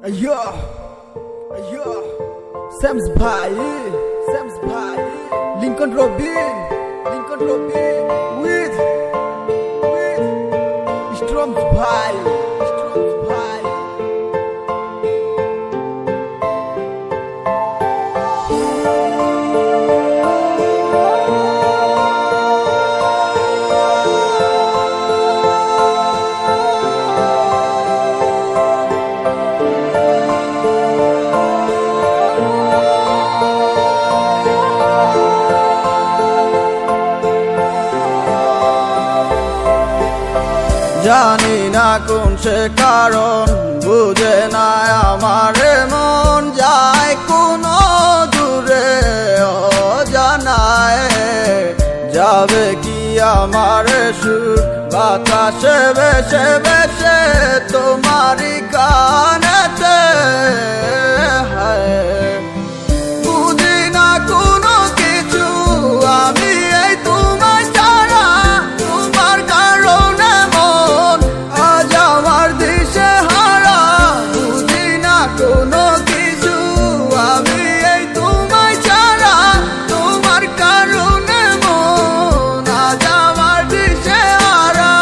Ayo, ayo, Sams bhai, Lincoln Robin, with Stroms bhai. জানি না কোন সে কারণ বুঝে না আমার মন যায় কোনো দূরে অজানায় যাবে কি আমার সুর বাতাসে বেশে বেশে তোমারই কানেতে বুঝি না কোনো কিছু আমি এই তোমার ছাড়া তোমার কারণে মন আজ আমার দিশে হারা বুঝি না কোনো কিছু আমি এই তোমার ছাড়া তোমার কারণে মন আজ আমার দিশে হারা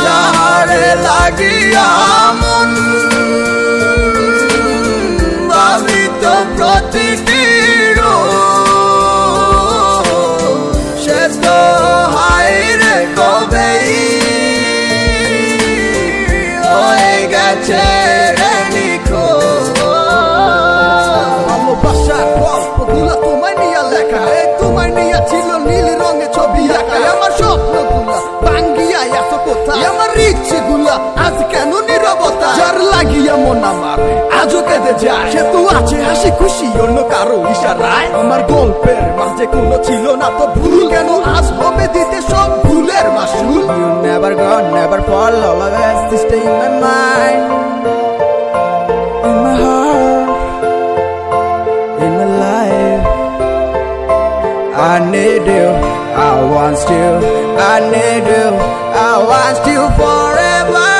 যাহারে লাগিয়া মন ভাবিত প্রতিটি ভালোবাসার গল্পগুলা তোমায় নিয়ে লেখা তোমায় নিয়ে ছিল নীল রঙে ছবি আঁকা আমার স্বপ্নগুলা ভাঙ্গিয়া এত কোথায় আমার ইচ্ছেগুলা আজ কেন নীরবতা যার লাগিয়া মন আমার আজও কেঁদে যায় সে তো আছে হাসি খুশি অন্য কারো ইশারায় আমার গল্পের মাঝে কোনো ছিল না তো ভুল কেন আজ হবে দিতে সব ভুলের মাসুল You never go, never fall, always stay in my mind, in my heart, in my life. I need you, I want you, I need you, I want you forever.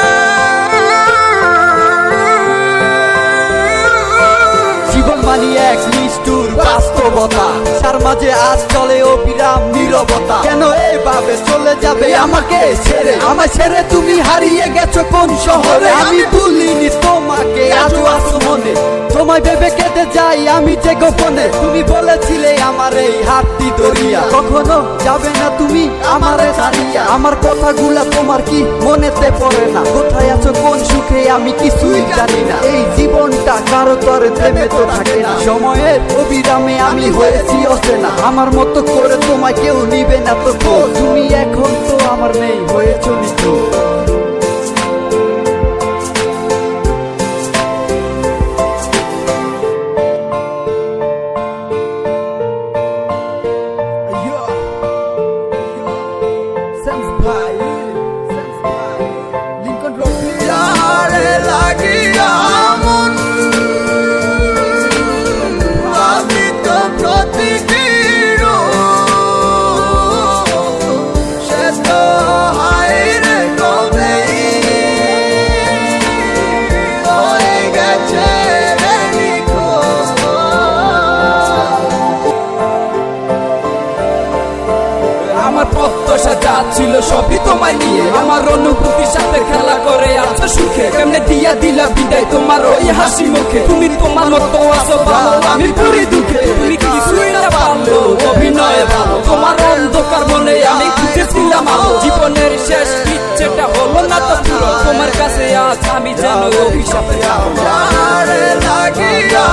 জীবন মানি এক নিষ্ঠুর বাস্তবতা তার মাঝে আজ চলে অবিরাম নীরবতা কেন এইভাবে চলে যাবে আমাকে ছেড়ে আমায় ছেড়ে তুমি হারিয়ে গেছো কোন শহরে আমি ভুলিনি তোমাকে আজও আছো মনে তোমায় ভেবে কেটে যাই আমি যে গোপনে তুমি বলেছিলে আমার এই হাতটি দরিয়া কখনো যাবে না তুমি আমারে ছাড়িয়া আমার কথাগুলা তোমার কি মনেতে পড়ে না কোথায় আছো কোন সুখে আমি কিছুই জানি না এই জীবনটা কারো তরে থেমে তো থাকে না সময়ের অবিরামে আমি হয়েছি অচেনা আমার মতো করে তোমায় কেউ নিবে না তো তুমি এখন তো আমার নেই হয়েছ নিখোঁজ আমার প্রত্যাশা যা ছিল সবই তোমায় নিয়ে আমার অনুভূতির সাথে খেলা করে আছো সুখে কেমনে দিয়া দিলা বিদায় তোমার ওই হাসি মুখে তুমি তোমার মতো আছো ভালো আমি পুরি দুঃখে তুমি কিছুই না পারলো অভিনয় ভালো তোমার অন্ধকার মনে আমি খুঁজেছিলাম আলো জীবনের শেষ ইচ্ছেটা হলো না তো পুরো তোমার কাছে আজ আমি যেন অভিশাপে লাগিয়া